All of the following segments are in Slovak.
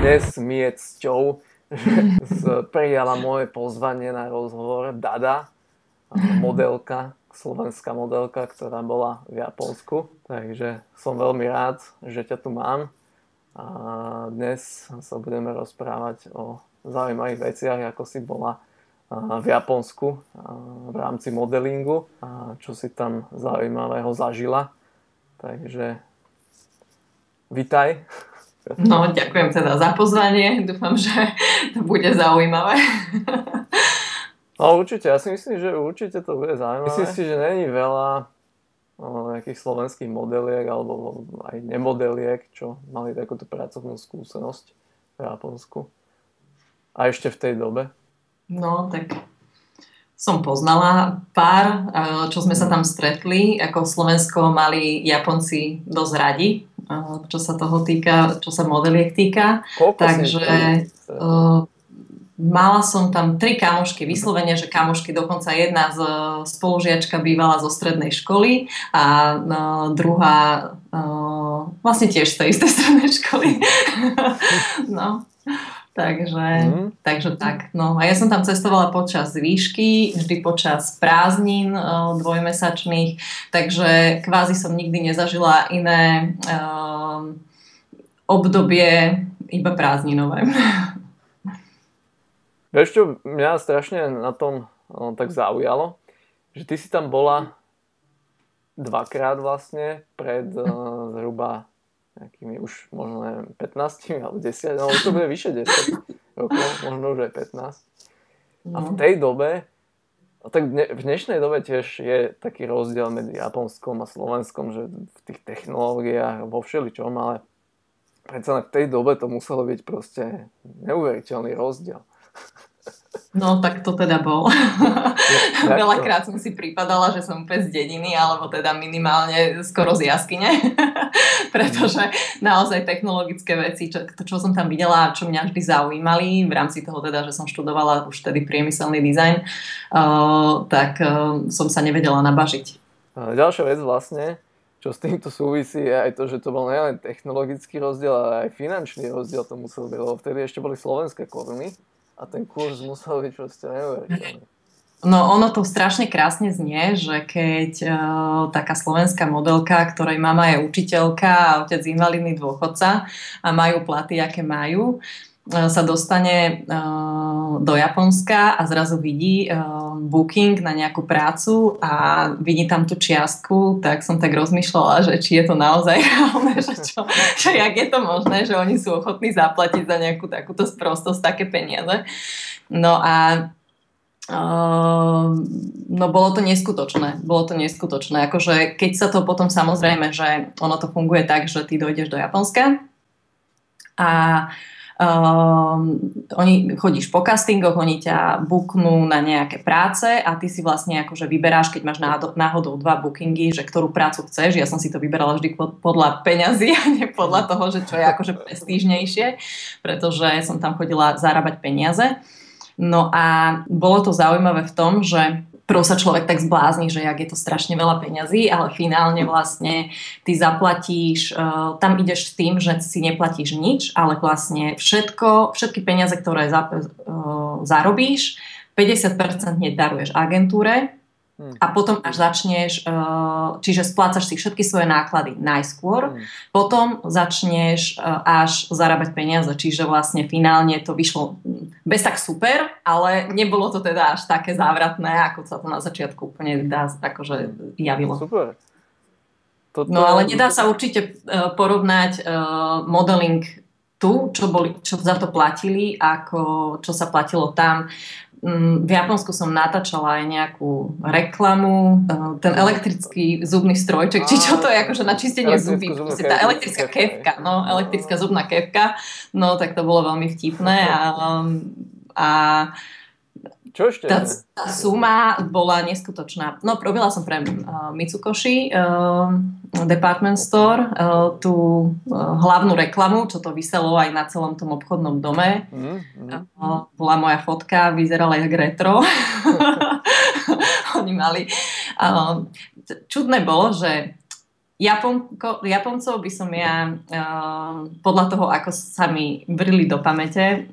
Dnes mi je cťou, že prijala moje pozvanie na rozhovor Dada, modelka, slovenská modelka, ktorá bola v Japonsku. Takže som veľmi rád, že ťa tu mám. A dnes sa budeme rozprávať o zaujímavých veciach, ako si bola v Japonsku v rámci modelingu a čo si tam zaujímavého zažila. Takže vitaj. No, ďakujem teda za pozvanie. Dúfam, že to bude zaujímavé. No určite, ja si myslím, že určite to bude zaujímavé. Myslím si, že není veľa nejakých slovenských modeliek alebo aj nemodeliek, čo mali takúto pracovnú skúsenosť v Japonsku. A ešte v tej dobe. No, tak som poznala pár, čo sme sa tam stretli. Ako Slovensko mali Japonci dosť radi, čo sa toho týka, čo sa modeliek týka. Takže mala som tam 3 kamošky, vyslovene, že kamošky, dokonca jedna z spolužiačka bývala zo strednej školy a druhá vlastne tiež z tej istej strednej školy. No. Takže tak. No a ja som tam cestovala počas výšky, vždy počas prázdnin dvojmesačných, takže kvázi som nikdy nezažila iné obdobie, iba prázdninové. Vieš čo, mňa strašne na tom tak zaujalo, že ty si tam bola 2-krát vlastne pred zhruba nejakými už možno 15 alebo 10, no už to bude vyše 10 rokov, možno už aj 15. A v tej dobe, tak v dnešnej dobe tiež je taký rozdiel medzi Japonskom a Slovenskom, že v tých technológiách, vo všeličom, ale predsa v tej dobe to muselo byť proste neuveriteľný rozdiel. No, tak to teda bol. Veľakrát som si pripadala, že som úplne z dediny, alebo teda minimálne skoro z jaskyne. Pretože naozaj technologické veci, čo som tam videla, čo mňa vždy zaujímali, v rámci toho teda, že som študovala už tedy priemyselný dizajn, tak som sa nevedela nabažiť. Ďalšia vec vlastne, čo s týmto súvisí, je aj to, že to bol nielen technologický rozdiel, ale aj finančný rozdiel to musel byť, lebo vtedy ešte boli slovenské koruny. A ten kurz musel byť proste neuveriteľný. No ono to strašne krásne znie, že keď taká slovenská modelka, ktorej mama je učiteľka a otec invalidný dôchodca a majú platy, aké majú, sa dostane do Japonska a zrazu vidí booking na nejakú prácu a vidí tam tú čiastku, tak som tak rozmýšľala, že či je to naozaj reálne, že jak je to možné, že oni sú ochotní zaplatiť za nejakú takúto sprostosť také peniaze. No a no bolo to neskutočné. Akože keď sa to potom samozrejme, že ono to funguje tak, že ty dojdeš do Japonska a chodíš po castingoch, oni ťa booknú na nejaké práce a ty si vlastne akože vyberáš, keď máš náhodou 2 bookingy, že ktorú prácu chceš. Ja som si to vyberala vždy podľa peňazí a nie podľa toho, že čo je akože prestížnejšie, pretože som tam chodila zarábať peniaze. No a bolo to zaujímavé v tom, že prv sa človek tak zblázni, že jak je to strašne veľa peňazí, ale finálne vlastne ty zaplatíš, tam ideš s tým, že si neplatíš nič, ale vlastne všetky peniaze, ktoré zarobíš, 50% daruješ agentúre a potom až začneš, čiže splácaš si všetky svoje náklady najskôr, potom začneš až zarábať peniaze, čiže vlastne finálne to vyšlo bez tak super, ale nebolo to teda až také závratné, ako sa to na začiatku úplne akože javilo. Super. No ale nedá sa určite porovnať modeling tu, čo za to platili, ako čo sa platilo tam. V Japonsku som natáčala aj nejakú reklamu, ten elektrický zubný strojček, či čo to je akože na čistenie zuby, tá elektrická kefka, elektrická zubná kefka, no tak to bolo veľmi vtipné a čo ešte? Tá suma bola neskutočná. No, robila som pre Mitsukoshi Department Store tú hlavnú reklamu, čo to viselo aj na celom tom obchodnom dome. Bola moja fotka, vyzerala jak retro. Oni mali... Čudné bolo, že Japoncov by som ja podľa toho, ako sa mi vrili do pamäte,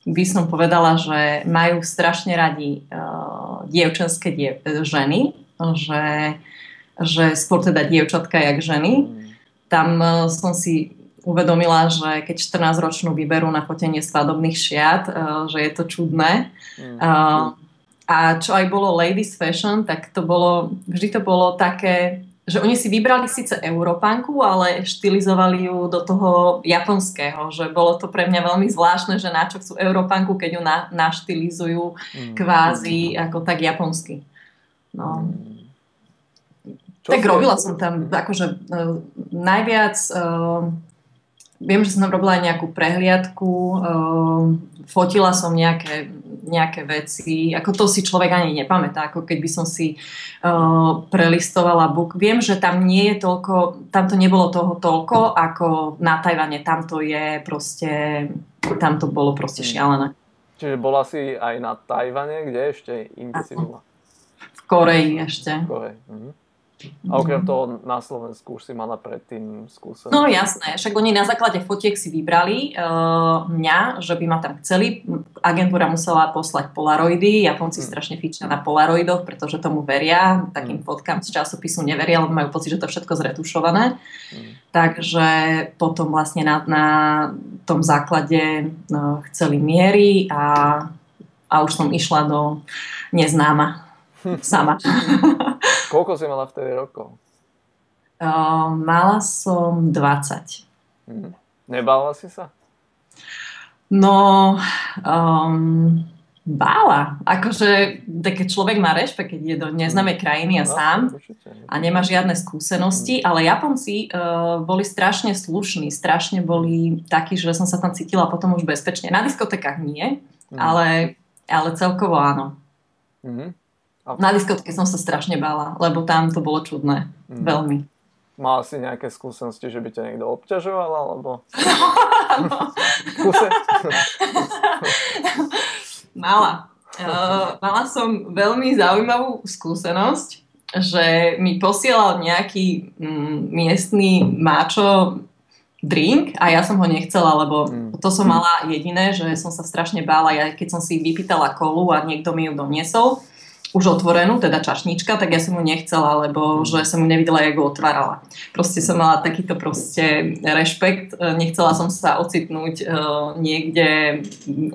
by som povedala, že majú strašne radi dievčenské ženy, že skôr teda dievčatka jak ženy. Tam som si uvedomila, že keď 14-ročnú vyberú na fotenie svadobných šiat, že je to čudné. A čo aj bolo Ladies Fashion, tak vždy to bolo také, že oni si vybrali síce Európanku, ale štilizovali ju do toho japonského, že bolo to pre mňa veľmi zvláštne, že na čo chcú Európanku, keď ju naštilizujú kvázi ako tak japonsky. No. Tak robila som tam akože najviac... Viem, že som tam robila aj nejakú prehliadku, fotila som nejaké veci, ako to si človek ani nepamätá, ako keby som si prelistovala book. Viem, že tam nie je toľko, tam to nebolo toho toľko, ako na Tajvane, tam to bolo proste šialené. Čiže bola si aj na Tajvane, kde ešte inde si bola? V Koreji ešte. V Koreji, A okrem toho na Slovensku už si mala predtým skúsenosť? No jasné, však oni na základe fotiek si vybrali mňa, že by ma tam chceli. Agentúra musela poslať polaroidy, Japonci strašne fičia na polaroidoch, pretože tomu veria, takým fotkám z časopisu neveria, lebo majú pocit, že to je všetko zretušované. Takže potom vlastne na tom základe chceli miery a už som išla do neznáma sama. Koľko si mala vtedy rokov? Mala som 20. Nebála si sa? No, bála. Akože, keď človek má rešpekt, keď je do neznámej krajiny a sám a nemá žiadne skúsenosti, ale Japonci boli strašne slušní, strašne boli takí, že som sa tam cítila potom už bezpečne. Na diskotékach nie, ale celkovo áno. Na diskotke som sa strašne bála, lebo tam to bolo čudné. Veľmi. Mala si nejaké skúsenosti, že by ťa niekto obťažoval, alebo... Mala. Mala som veľmi zaujímavú skúsenosť, že mi posielal nejaký miestny máčo drink a ja som ho nechcela, lebo to som mala jediné, že som sa strašne bála. Ja keď som si vypýtala kolu a niekto mi ju doniesol, už otvorenú, teda čašnička, tak ja som ju nechcela, lebo že som ju nevidela, jak ju otvárala. Proste som mala takýto rešpekt, nechcela som sa ocitnúť niekde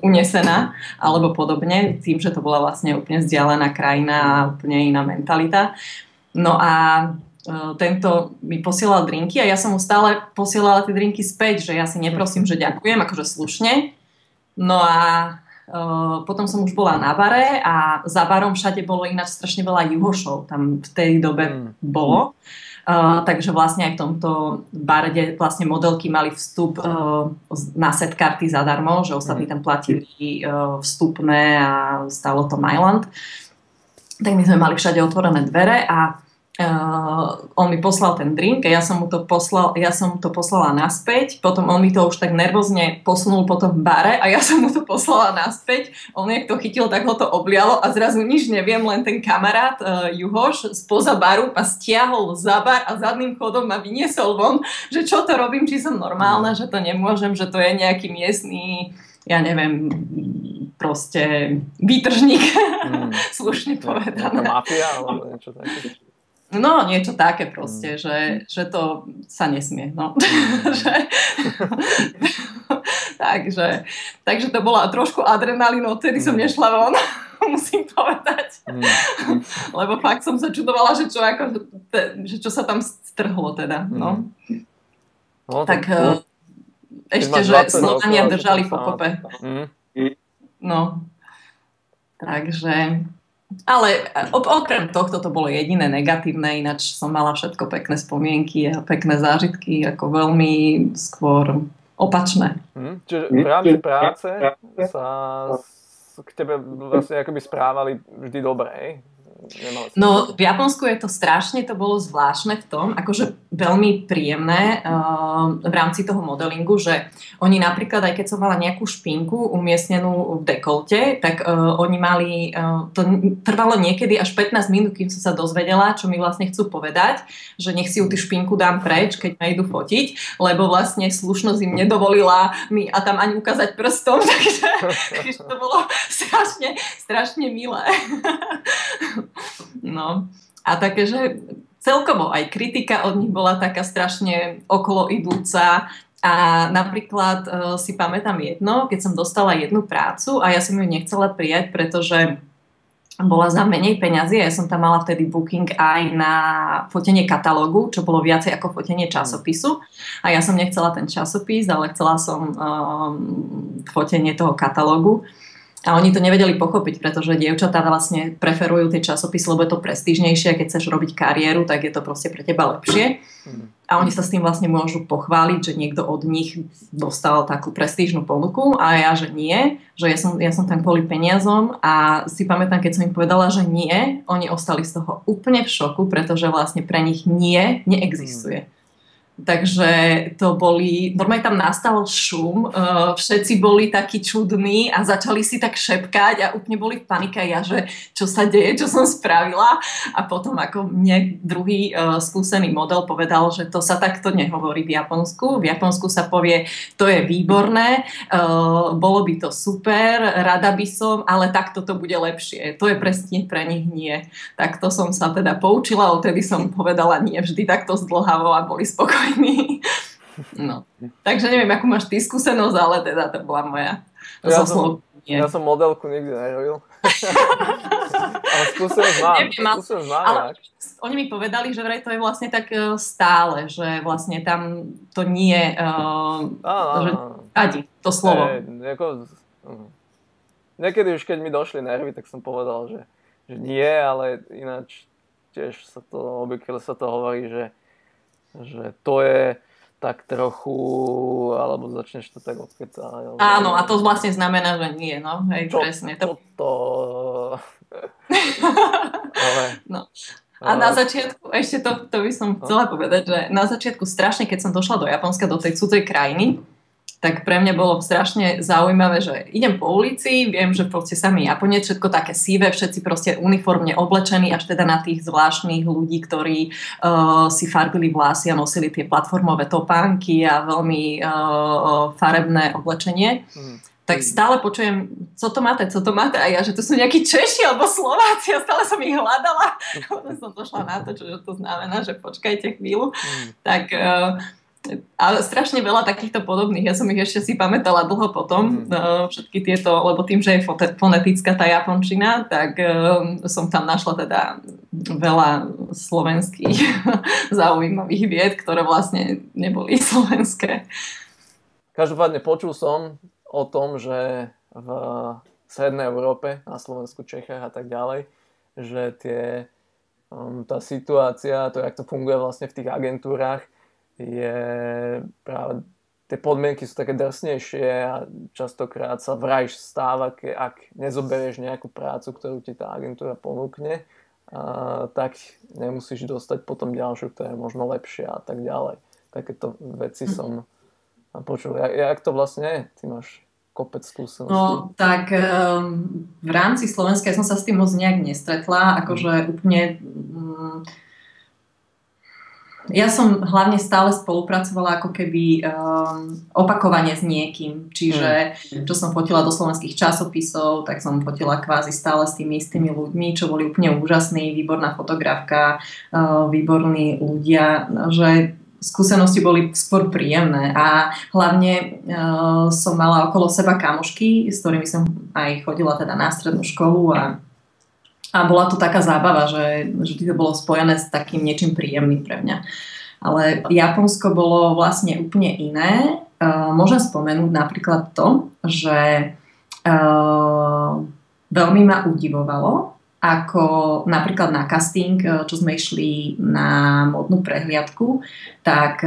unesená, alebo podobne, tým, že to bola vlastne úplne vzdialená krajina a úplne iná mentalita. No a tento mi posielal drinky a ja som mu stále posielala tie drinky späť, že ja si neprosím, že ďakujem, akože slušne. No a potom som už bola na bare a za barom všade bolo ináč strašne veľa juhošov, tam v tej dobe bolo. Takže vlastne aj v tomto bare, kde vlastne modelky mali vstup na set karty zadarmo, že ostatní tam platili vstupné a stalo to Mailand. Tak my sme mali všade otvorené dvere a on mi poslal ten drink a ja som mu to poslala naspäť, potom on mi to už tak nervózne posunul potom v bare a ja som mu to poslala naspäť, on jak to chytil, tak ho to oblialo a zrazu nič neviem, len ten kamarát Juhoš spoza baru ma stiahol za bar a zadným chodom ma vyniesol von, že čo to robím, či som normálna, že to nemôžem, že to je nejaký miestny, ja neviem, proste výtržník, slušne povedané. Nejaká mafia alebo niečo také? No, niečo také proste, že to sa nesmie. No. takže to bola trošku adrenalín, odtedy som nešla von, musím povedať. Lebo fakt som sa čudovala, že čo sa tam strhlo teda. No. No, tak ešte, že Slovania držali pokope. No. Takže... Ale okrem tohto to bolo jediné negatívne, ináč som mala všetko pekné spomienky a pekné zážitky, ako veľmi skôr opačné. Čiže v rámci práce sa k tebe vlastne akoby správali vždy dobre, No, v Japonsku je to strašne, to bolo zvláštne v tom, akože veľmi príjemné v rámci toho modelingu, že oni napríklad, aj keď som mala nejakú špinku umiestnenú v dekolte, tak oni mali, to trvalo niekedy až 15 minút, kým som sa dozvedela, čo mi vlastne chcú povedať, že nech si ju tú špinku dám preč, keď ma idú fotiť, lebo vlastne slušnosť im nedovolila mi a tam ani ukázať prstom, takže to bolo strašne milé. No a také, že celkovo aj kritika od nich bola taká strašne okolo idúca a napríklad si pamätám jedno, keď som dostala jednu prácu a ja som ju nechcela prijať, pretože bola za menej peňazí a ja som tam mala vtedy booking aj na fotenie katalógu, čo bolo viacej ako fotenie časopisu a ja som nechcela ten časopis, ale chcela som fotenie toho katalógu. A oni to nevedeli pochopiť, pretože dievčatá vlastne preferujú tie časopisy, lebo je to prestížnejšie a keď chceš robiť kariéru, tak je to proste pre teba lepšie. A oni sa s tým vlastne môžu pochváliť, že niekto od nich dostal takú prestížnu ponuku a ja, že nie, že ja som tam kvôli peniazom a si pamätám, keď som im povedala, že nie, oni ostali z toho úplne v šoku, pretože vlastne pre nich nie neexistuje. Takže to boli, normálne tam nastal šum, všetci boli takí čudní a začali si tak šepkať a úplne boli v panike ja, že čo sa deje, čo som spravila a potom ako mne druhý skúsený model povedal, že to sa takto nehovorí v Japonsku. V Japonsku sa povie, to je výborné, bolo by to super, rada by som, ale takto to bude lepšie. To je presne pre nich nie. Tak to som sa teda poučila, odtedy som povedala nie vždy takto zdĺhavo a boli spokojní. No. Takže neviem, akú máš ty skúsenosť, ale teda to bola moja. Ja som modelku nikdy nerobil. Ale skúsenosť mám. Ale oni mi povedali, že vraj to je vlastne tak stále, že vlastne tam to nie že adi, to slovo. Niekedy už keď mi došli nervy, tak som povedal, že nie, ale ináč tiež sa to obvykle sa to hovorí, že to je tak trochu, alebo začneš to tak odkecať. Áno, a to vlastne znamená, že nie, no, hej, presne. Ale, no. A na začiatku, ešte to by som chcela povedať, že na začiatku strašne, keď som došla do Japonska, do tej cudzej krajiny, tak pre mňa bolo strašne zaujímavé, že idem po ulici, viem, že proste samý Japonec, všetko také síve, všetci proste uniformne oblečení, až teda na tých zvláštnych ľudí, ktorí si farbili vlasy a nosili tie platformové topánky a veľmi farebné oblečenie. Tak stále počujem, co to máte a ja, že to sú nejakí Češi alebo Slováci a stále som ich hľadala. Som došla na to, čo to znamená, že počkajte chvíľu. Tak ale strašne veľa takýchto podobných. Ja som ich ešte si pamätala dlho potom, všetky tieto, lebo tým, že je fonetická tá japončina, tak som tam našla teda veľa slovenských zaujímavých vied, ktoré vlastne neboli slovenské. Každopádne počul som o tom, že v Strednej Európe, na Slovensku, Čechách a tak ďalej, že tá situácia, to, jak to funguje vlastne v tých agentúrach, je práve tie podmienky sú také drsnejšie a častokrát sa vraj stáva, ak nezoberieš nejakú prácu, ktorú ti tá agentúra ponúkne, tak nemusíš dostať potom ďalšiu, ktorá je možno lepšia a tak ďalej. Takéto veci som počul. Jak to vlastne je? Ty máš kopec skúseností. No, tak v rámci Slovenska som sa s tým moc nejak nestretla, akože úplne ja som hlavne stále spolupracovala ako keby opakovane s niekým. Čiže čo som fotila do slovenských časopisov, tak som fotila kvázi stále s tými istými ľuďmi, čo boli úplne úžasní, výborná fotografka, výborní ľudia, že skúsenosti boli skôr príjemné a hlavne som mala okolo seba kamošky, s ktorými som aj chodila teda na strednú školu a bola to taká zábava, že vždy to bolo spojené s takým niečím príjemným pre mňa. Ale Japonsko bolo vlastne úplne iné. Môžem spomenúť napríklad to, že veľmi ma udivovalo, ako napríklad na casting, čo sme išli na modnú prehliadku, tak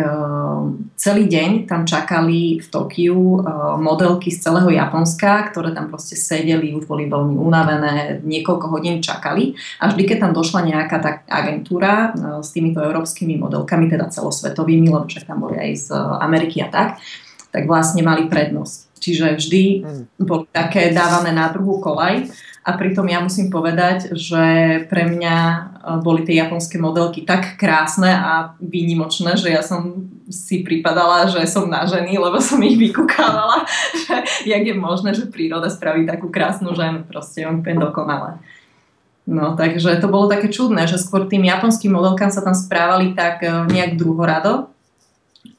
celý deň tam čakali v Tokiu modelky z celého Japonska, ktoré tam proste sedeli, už boli veľmi unavené, niekoľko hodín čakali a vždy, keď tam došla nejaká tá agentúra s týmito európskymi modelkami, teda celosvetovými, lebo však tam boli aj z Ameriky a tak vlastne mali prednosť. Čiže vždy boli také dávané na druhú koľaj. A pritom ja musím povedať, že pre mňa boli tie japonské modelky tak krásne a výnimočné, že ja som si pripadala, že som na ženy, lebo som ich vykúkávala, že jak je možné, že príroda spraví takú krásnu ženu, proste on úplne dokonale. No, takže to bolo také čudné, že skôr tým japonským modelkám sa tam správali tak nejak druhorado.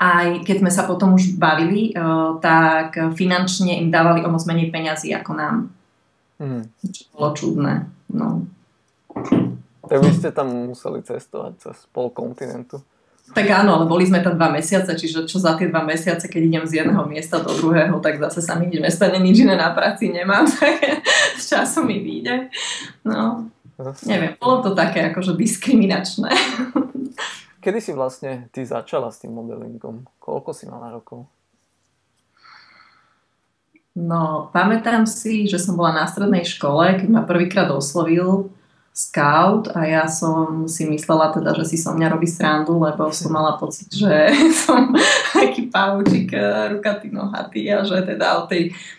Aj keď sme sa potom už bavili, tak finančne im dávali o moc menej peňazí ako nám. Čo bolo čudné. No. Tak vy ste tam museli cestovať cez pol kontinentu. Tak áno, ale boli sme tam 2 mesiace, čiže čo za tie 2 mesiace, keď idem z jedného miesta do druhého, tak zase sa mi nič nestane, nič iné na práci nemám, tak z času mi vyjde. No, neviem, bolo to také akože diskriminačné. Kedy si vlastne ty začala s tým modelingom? Koľko si mala rokov? No, pamätám si, že som bola na strednej škole, keď ma prvýkrát oslovil scout a ja som si myslela teda, že si so mňa robí srandu, lebo som mala pocit, že som taký pavúčik, rukatý, nohatý a že teda od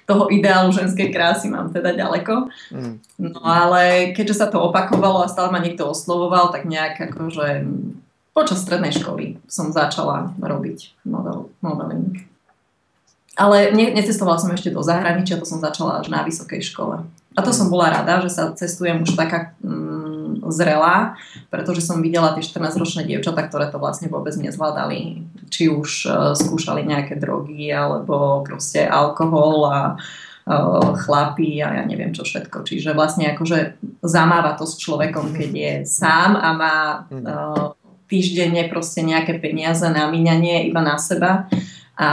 toho ideálu ženskej krásy mám teda ďaleko. No ale keďže sa to opakovalo a stále ma niekto oslovoval, tak nejak akože počas strednej školy som začala robiť modeling. Ale necestovala som ešte do zahraničia, to som začala až na vysokej škole. A to som bola rada, že sa cestujem už taká zrelá, pretože som videla tie 14-ročné dievčatá, ktoré to vlastne vôbec nezvládali. Či už skúšali nejaké drogy, alebo proste alkohol a chlapi a ja neviem čo všetko. Čiže vlastne akože zamáva to s človekom, keď je sám a má týždenne proste nejaké peniaze na míňanie iba na seba a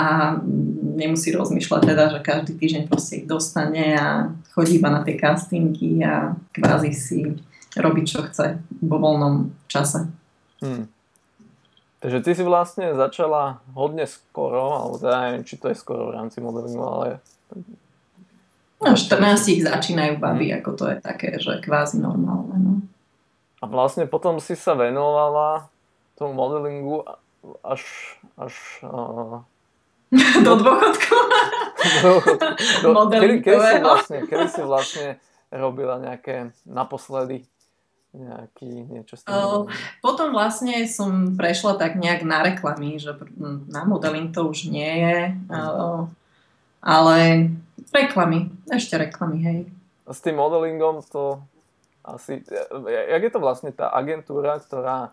nemusí rozmýšľať teda, že každý týždeň proste ich dostane a chodí iba na tie castingy a kvázi si robí čo chce vo voľnom čase. Takže ty si vlastne začala hodne skoro, alebo teda neviem, či to je skoro v rámci modelingu, ale... No 14 ich začínajú baví, ako to je také, že kvázi normálne. No. A vlastne potom si sa venovala tomu modelingu až do dôchodku. Kedy si vlastne robila nejaké naposledy niečo s tým? Potom vlastne som prešla tak nejak na reklamy, že na modeling to už nie je, ale ešte reklamy, hej. A s tým modelingom to asi, jak je to vlastne tá agentúra, ktorá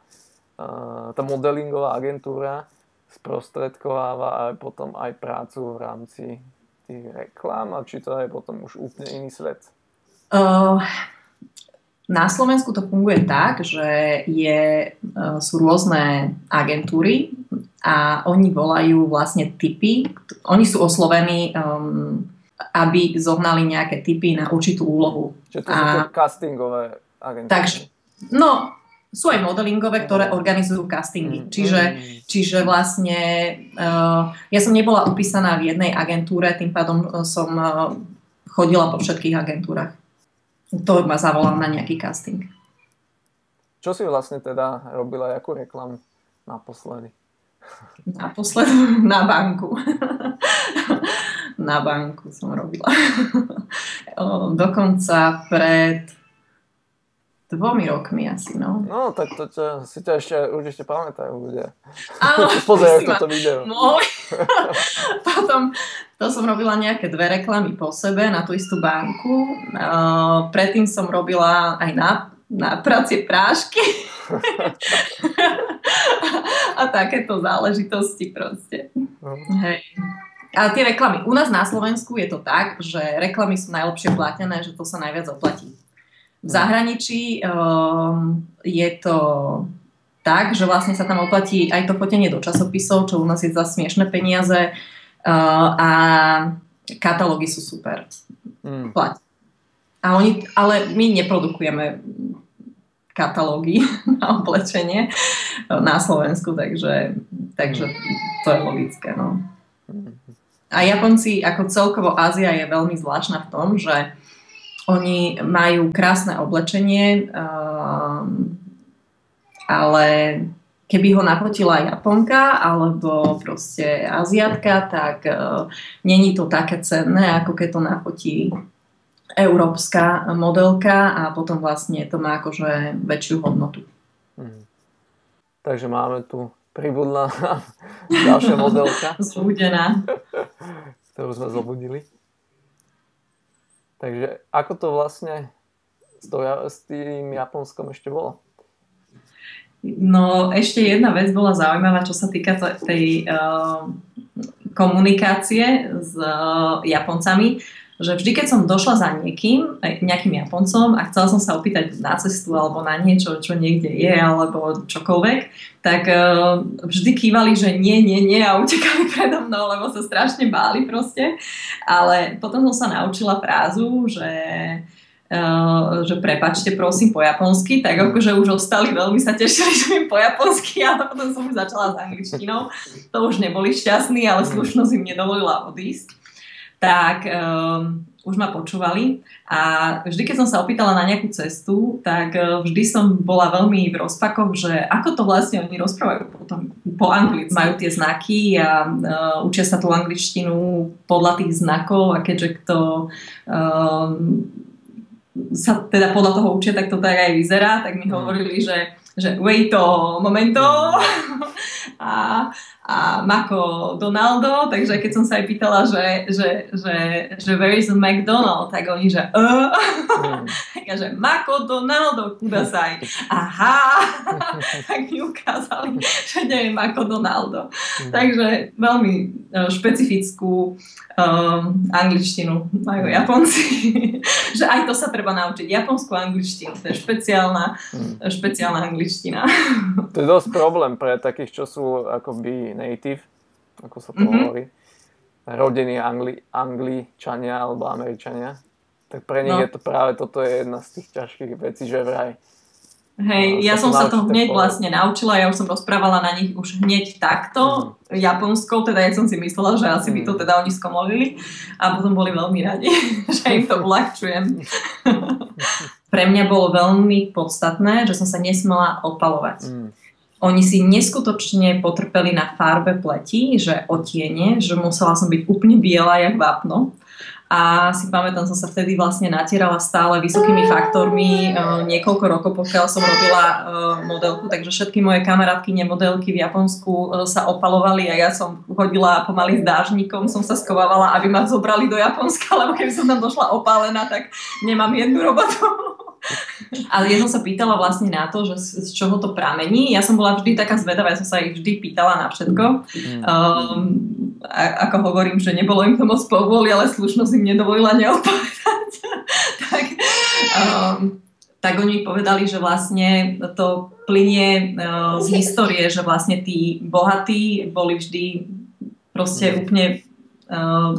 tá modelingová agentúra sprostredkováva aj potom aj prácu v rámci tých reklám, a či to je potom už úplne iný svet? Na Slovensku to funguje tak, že sú rôzne agentúry a oni volajú vlastne tipy. Oni sú oslovení, aby zohnali nejaké tipy na určitú úlohu. Čiže to sú to castingové agentúry. Takže, sú aj modelingové, ktoré organizujú castingy. Čiže vlastne ja som nebola upísaná v jednej agentúre, tým pádom som chodila po všetkých agentúrach. To ma zavolal na nejaký casting. Čo si vlastne teda robila, akú reklamu naposledy? Naposledy na banku. Na banku som robila. Dokonca pred 2 rokmi asi, no. No, tak to si ťa ešte určite pamätajú ľudia. Áno. Pozerajú toto video. Potom to som robila nejaké 2 reklamy po sebe na tú istú banku. Predtým som robila aj na pracie prášky. A takéto záležitosti proste. Hej. A tie reklamy. U nás na Slovensku je to tak, že reklamy sú najlepšie platené, že to sa najviac oplatí. V zahraničí je to tak, že vlastne sa tam oplatí aj to fotenie do časopisov, čo u nás je za smiešné peniaze a katalógy sú super. Platí. Ale my neprodukujeme katalógy na oblečenie na Slovensku, takže to je logické. No. A Japonci, ako celkovo Ázia je veľmi zvláštna v tom, že oni majú krásne oblečenie, ale keby ho nafotila Japonka alebo proste Aziatka, tak není to také cenné, ako keď to nafotí európska modelka a potom vlastne to má akože väčšiu hodnotu. Takže máme tu pribudla ďalšia modelka. Zbudená. Ktorú sme zobudili. Takže ako to vlastne s tým Japonskom ešte bolo? No ešte jedna vec bola zaujímavá, čo sa týka tej komunikácie s Japoncami, že vždy, keď som došla za nejakým Japoncom a chcela som sa opýtať na cestu alebo na niečo, čo niekde je, alebo čokoľvek, tak vždy kývali, že nie a utekali predo mnou, lebo sa strašne báli proste. Ale potom som sa naučila frázu, že prepáčte prosím po japonsky, tak akože už ostali, veľmi sa tešili, že mi po japonsky, ale potom som už začala s angličtinou. To už neboli šťastní, ale slušnosť im nedovolila odísť. Tak už ma počúvali a vždy, keď som sa opýtala na nejakú cestu, tak vždy som bola veľmi v rozpakoch, že ako to vlastne oni rozprávajú potom po anglicky. Majú tie znaky a učia sa tú angličtinu podľa tých znakov a keďže kto sa teda podľa toho učia, tak to tak aj vyzerá, tak mi hovorili, že wait to momento a Mako Donaldo, takže keď som sa aj pýtala, že where is the McDonald, tak oni, že že Mako Donaldo, kudasaj. Aha, tak mi ukázali, že nie je Mako Donaldo. Takže veľmi špecifickú angličtinu majú Japonci. Že aj to sa treba naučiť. Japonskú angličtinu, to je špeciálna angličtina. To je dosť problém pre takých, čo sú akoby native, ako sa to hovorí, rodení Angličania alebo Američania. Tak pre nich je to práve toto je jedna z tých ťažkých vecí, že vraj. Hej, ja som sa to hneď vlastne naučila, ja už som rozprávala na nich už hneď takto, japonskou, teda ja som si myslela, že asi by to teda oni skomolili a potom boli veľmi radi, že im to uľahčujem. Pre mňa bolo veľmi podstatné, že som sa nesmela opalovať. Oni si neskutočne potrpeli na farbe pleti, že otiene, že musela som byť úplne biela jak vápno. A si pamätám, som sa vtedy vlastne natierala stále vysokými faktormi niekoľko rokov, pokiaľ som robila modelku, takže všetky moje kamarátky modelky v Japonsku sa opalovali a ja som chodila pomaly s dážnikom, som sa skovávala, aby ma zobrali do Japonska, lebo keby som tam došla opálená, tak nemám jednu robotu. Ale ja som sa pýtala vlastne na to, že z čoho to pramení. Ja som bola vždy taká zvedavá, ja som sa ich vždy pýtala na všetko. Ako hovorím, že nebolo im to moc povoli, ale slušnosť im nedovolila neodpovedať. Tak oni mi povedali, že vlastne to plynie z histórie, že vlastne tí bohatí boli vždy proste úplne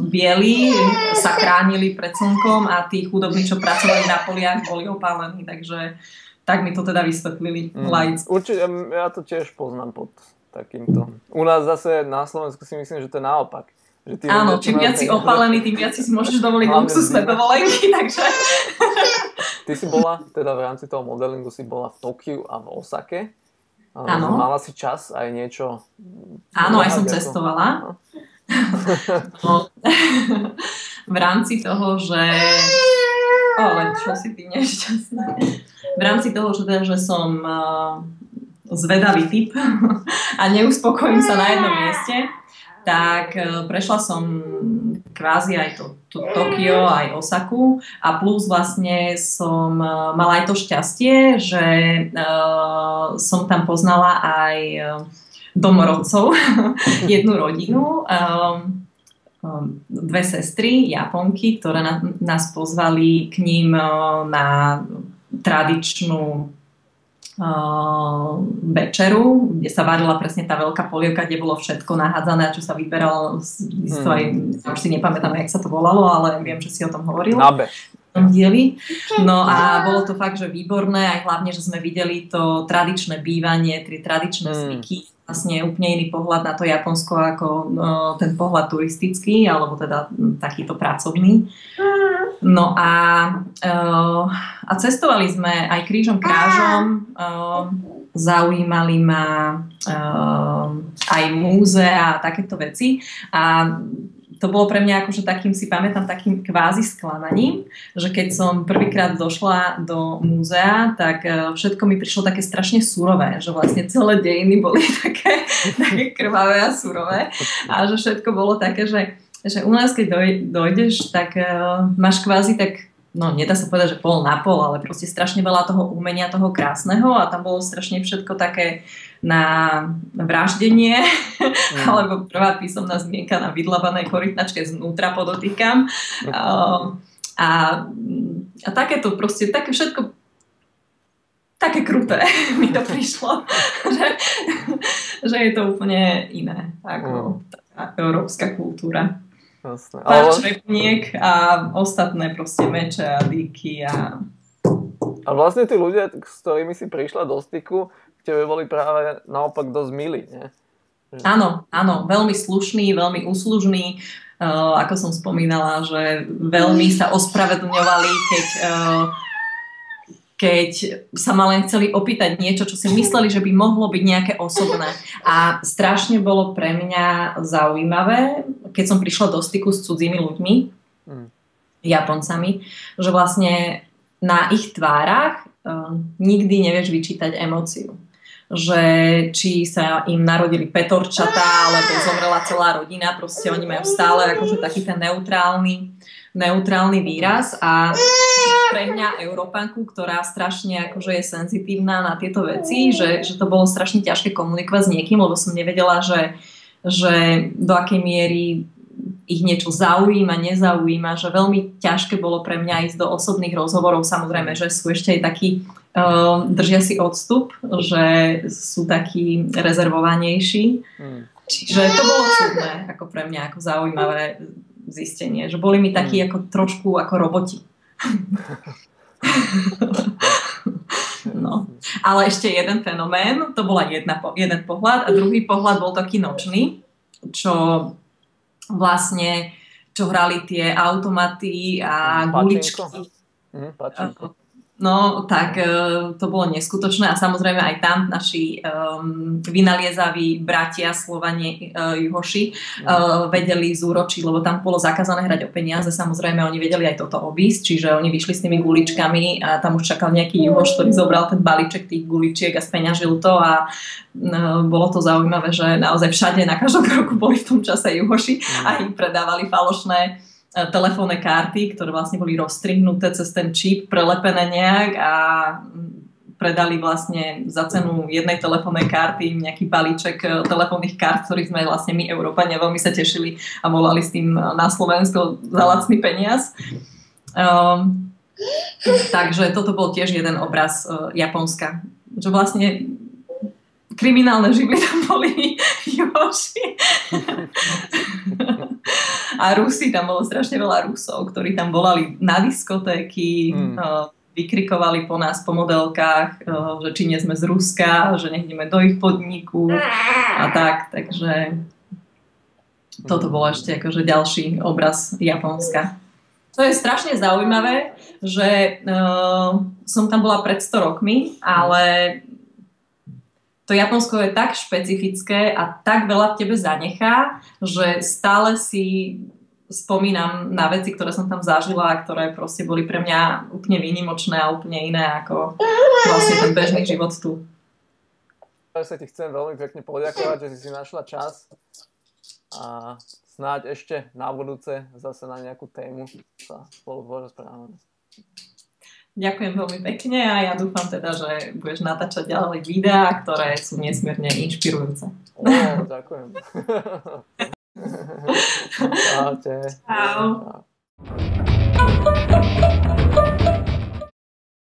bieli, sa chránili pred slnkom a tí chudobní, čo pracovali na poliach, boli opálení, takže tak mi to teda vysvetlili laicky. Určite, ja to tiež poznám pod takýmto. U nás zase na Slovensku si myslím, že to je naopak. Že áno, čím viac si opálený, tým viac si môžeš dovoliť luxusné dovolenky, takže... Ty si bola, teda v rámci toho modelingu si bola v Tokiu a v Osake. Áno. Mala si čas aj niečo... Áno, aj som cestovala. No, v rámci toho, že čo si ty nešťastná. V rámci toho, že som zvedavý typ a neuspokojím sa na jednom mieste, tak prešla som kvázi aj to Tokio, aj Osaku a plus vlastne som mala aj to šťastie, že som tam poznala aj domorodcov, jednu rodinu, dve sestry, Japonky, ktoré nás pozvali k ním na tradičnú večeru, kde sa varila presne tá veľká polievka, kde bolo všetko nahádzané, čo sa vyberalo. Už si nepamätám, jak sa to volalo, ale viem, že si o tom hovoril. Nabe. dieli. No a bolo to fakt, že výborné, aj hlavne, že sme videli to tradičné bývanie, tie tradičné zvyky, vlastne úplne iný pohľad na to Japonsko ako ten pohľad turistický, alebo teda takýto pracovný. No a cestovali sme aj krížom krážom, zaujímali ma aj múzea a takéto veci a to bolo pre mňa akože takým, si pamätám, takým kvázi sklamaním, že keď som prvýkrát došla do múzea, tak všetko mi prišlo také strašne surové, že vlastne celé dejiny boli také krvavé a surové a že všetko bolo také, že u nás keď dojdeš, tak máš kvázi tak, no nedá sa povedať, že pol na pol, ale proste strašne veľa toho umenia, toho krásneho a tam bolo strašne všetko také na vraždenie, alebo prvá písomná zmienka na vydlabanej korytnačke znútra podotýkam. A takéto proste, také všetko také kruté mi to prišlo, že je to úplne iné ako tá európska kultúra. Pár črepniek a ostatné proste meče a dýky a vlastne tí ľudia, s ktorými si prišla do styku, tebe boli práve naopak dosť milí, nie? Áno, veľmi slušný, veľmi úslužný. Ako som spomínala, že veľmi sa ospravedlňovali, keď sa ma len chceli opýtať niečo, čo si mysleli, že by mohlo byť nejaké osobné. A strašne bolo pre mňa zaujímavé, keď som prišla do styku s cudzími ľuďmi, Japoncami, že vlastne na ich tvárach nikdy nevieš vyčítať emóciu. Že či sa im narodili petorčatá, alebo zomrela celá rodina, proste oni majú stále akože taký ten neutrálny výraz a pre mňa Európanku, ktorá strašne akože je senzitívna na tieto veci, že to bolo strašne ťažké komunikovať s niekým, lebo som nevedela, že do akej miery ich niečo zaujíma, nezaujíma, že veľmi ťažké bolo pre mňa ísť do osobných rozhovorov. Samozrejme, že sú ešte aj takí, držia si odstup, že sú takí rezervovanejší. Čiže to bolo čudné, ako pre mňa, ako zaujímavé zistenie, že boli mi takí ako trošku ako roboti. No. Ale ešte jeden fenomén, to bola jeden pohľad a druhý pohľad bol taký nočný, čo hrali tie automaty a guličky. No, tak to bolo neskutočné a samozrejme aj tam naši vynaliezaví bratia Slovanie Juhoši vedeli zúročiť, lebo tam bolo zakázané hrať o peniaze, samozrejme oni vedeli aj toto obísť, čiže oni vyšli s tými guličkami a tam už čakal nejaký Juhoš, ktorý zobral ten balíček tých guličiek a speňažil to a bolo to zaujímavé, že naozaj všade na každom kroku boli v tom čase Juhoši a im predávali falošné telefónne karty, ktoré vlastne boli rozstrihnuté cez ten čip, prelepené nejak a predali vlastne za cenu jednej telefónnej karty nejaký balíček telefónnych kart, ktorých sme vlastne my Európania veľmi sa tešili a volali s tým na Slovensko za lacný peniaz. Takže toto bol tiež jeden obraz Japonska. Že vlastne kriminálne živly tam boli Joši. A Rusi, tam bolo strašne veľa Rusov, ktorí tam volali na diskotéky, vykrikovali po nás po modelkách, že či nie sme z Ruska, že nejdeme do ich podniku a tak. Takže toto bol ešte akože ďalší obraz Japonska. To je strašne zaujímavé, že som tam bola pred 100 rokmi, ale to Japonsko je tak špecifické a tak veľa v tebe zanechá, že stále si spomínam na veci, ktoré som tam zažila a ktoré proste boli pre mňa úplne výnimočné a úplne iné ako vlastne ten bežný život tu. Ja sa ti chcem veľmi pekne poďakovať, že si našla čas a snáď ešte na budúce zase na nejakú tému sa spolu porozprávame. Ďakujem veľmi pekne a ja dúfam teda, že budeš natáčať ďalej videá, ktoré sú nesmierne inšpirujúce. Ďakujem. Čaute. Čau.